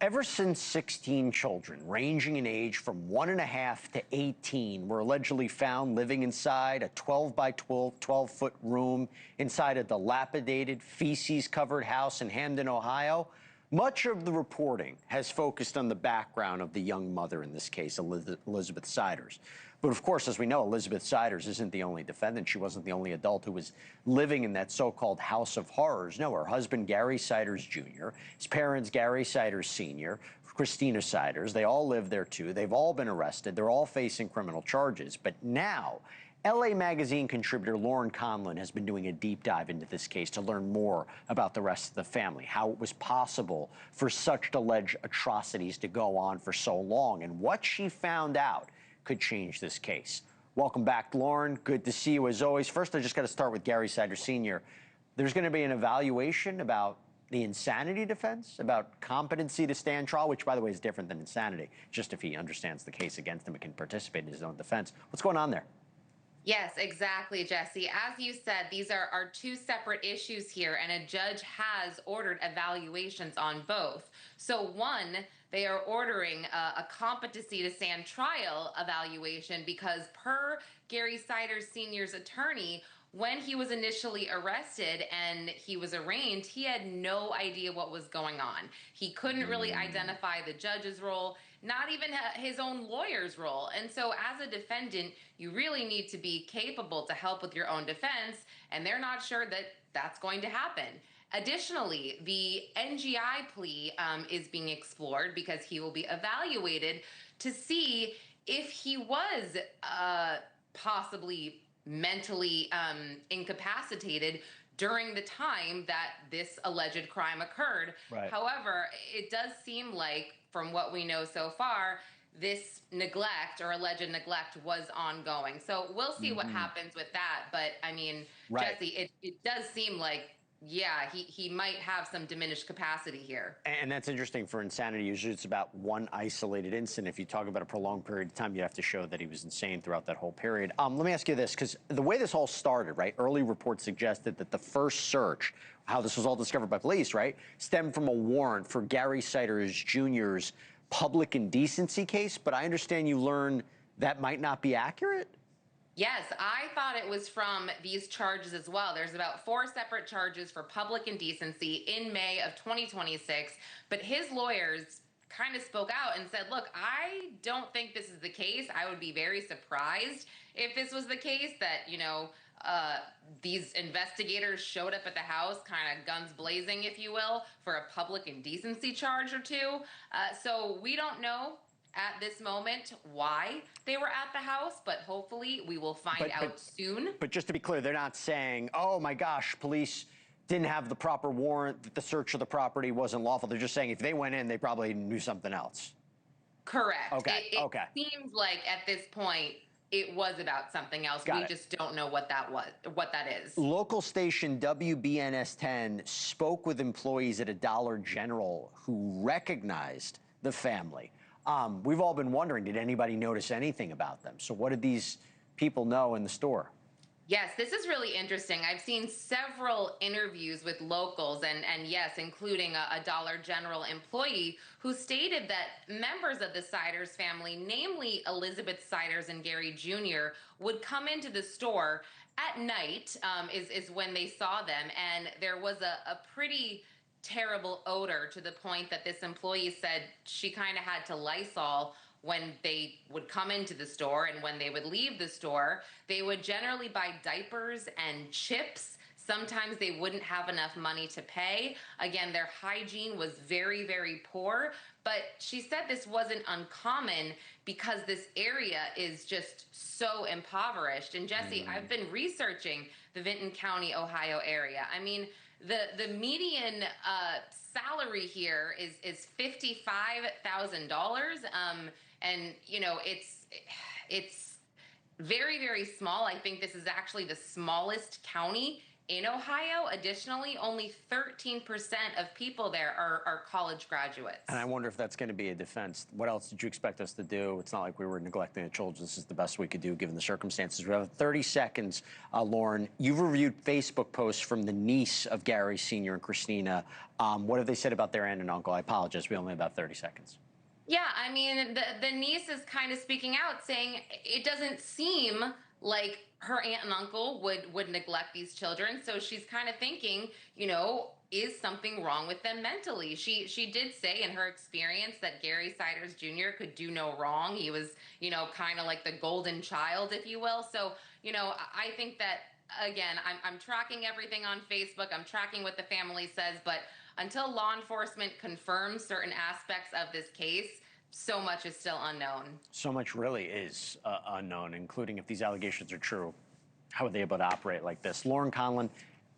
Ever since 16 children, ranging in age from 1.5 to 18, were allegedly found living inside a 12 by 12-foot room inside a dilapidated, feces-covered house in Hamden, Ohio, much of the reporting has focused on the background of the young mother in this case, Elizabeth Siders. But of course, as we know, Elizabeth Siders isn't the only defendant. She wasn't the only adult who was living in that so-called house of horrors. No, her husband, Gary Siders Jr., his parents, Gary Siders Sr., Christina Siders, they all live there too. They've all been arrested. They're all facing criminal charges. But now, LA Magazine contributor Lauren Conlin has been doing a deep dive into this case to learn more about the rest of the family, how it was possible for such alleged atrocities to go on for so long, and what she found out could change this case. Welcome back, Lauren. Good to see you as always. First, I just got to start with Gary Siders Sr. There's going to be an evaluation about the insanity defense, about competency to stand trial, which, by the way, is different than insanity. Just if he understands the case against him and can participate in his own defense. What's going on there? Yes, exactly, Jesse. As you said, these are two separate issues here, and a judge has ordered evaluations on both. So one, they are ordering a competency to stand trial evaluation because per Gary Siders Sr.'s attorney, when he was initially arrested and he was arraigned, he had no idea what was going on. He couldn't really identify the judge's role, not even his own lawyer's role. And so as a defendant, you really need to be capable to help with your own defense, and they're not sure that that's going to happen. Additionally, the NGI plea is being explored because he will be evaluated to see if he was possibly mentally incapacitated during the time that this alleged crime occurred. Right. However, it does seem like, from what we know so far, this neglect or alleged neglect was ongoing. So we'll see what happens with that. But I mean, Right. Jesse, it does seem like, yeah, he might have some diminished capacity here. And that's interesting. For insanity, usually it's about one isolated incident. If you talk about a prolonged period of time, you have to show that he was insane throughout that whole period. Let me ask you this, because the way this all started, right, early reports suggested that the first search, how this was all discovered by police, right, stemmed from a warrant for Gary Siders Jr.'s public indecency case. But I understand you learned that might not be accurate? Yes, I thought it was from these charges as well. There's about 4 separate charges for public indecency in May of 2026, but his lawyers kind of spoke out and said, look, I don't think this is the case. I would be very surprised if this was the case, that, you know, these investigators showed up at the house kind of guns blazing, if you will, for a public indecency charge or two. So we don't know at this moment why they were at the house, but hopefully we will find out soon. But just to be clear, they're not saying, oh my gosh, police didn't have the proper warrant, that the search of the property wasn't lawful. They're just saying if they went in, they probably knew something else. Correct. Okay, it seems like at this point it was about something else. We just don't know what that was, what that is. Local station WBNS 10 spoke with employees at a Dollar General who recognized the family. We've all been wondering, did anybody notice anything about them? So what did these people know in the store? Yes, this is really interesting. I've seen several interviews with locals and yes, including a Dollar General employee who stated that members of the Siders family, namely Elizabeth Siders and Gary Jr., would come into the store at night, is when they saw them, and there was a pretty terrible odor, to the point that this employee said she kind of had to Lysol when they would come into the store, and when they would leave the store, they would generally buy diapers and chips. Sometimes they wouldn't have enough money to pay. Again, their hygiene was very, very poor, but she said this wasn't uncommon because this area is just so impoverished. And Jesse, I've been researching the Vinton County, Ohio area. I mean, the median salary here is $55,000, and you know it's very, very small. I think this is actually the smallest county In Ohio, additionally, only 13% of people there are college graduates. And I wonder if that's going to be a defense. What else did you expect us to do? It's not like we were neglecting the children. This is the best we could do given the circumstances. We have 30 seconds, Lauren. You've reviewed Facebook posts from the niece of Gary Sr. and Christina. What have they said about their aunt and uncle? I apologize. We only have about 30 seconds. Yeah, I mean, the niece is kind of speaking out, saying it doesn't seem like her aunt and uncle would neglect these children. So she's kind of thinking, is something wrong with them mentally? She did say in her experience that Gary Siders Jr. could do no wrong. He was, kind of like the golden child, if you will. So, I think that, again, I'm tracking everything on Facebook. I'm tracking what the family says. But until law enforcement confirms certain aspects of this case, so much is still unknown. So much really is unknown, including if these allegations are true. How are they able to operate like this? Lauren Conlin,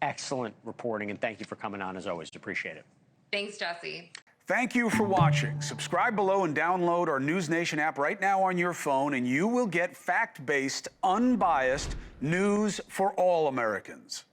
excellent reporting, and thank you for coming on as always. Appreciate it. Thanks, Jesse. Thank you for watching. Subscribe below and download our NewsNation app right now on your phone, and you will get fact-based, unbiased news for all Americans.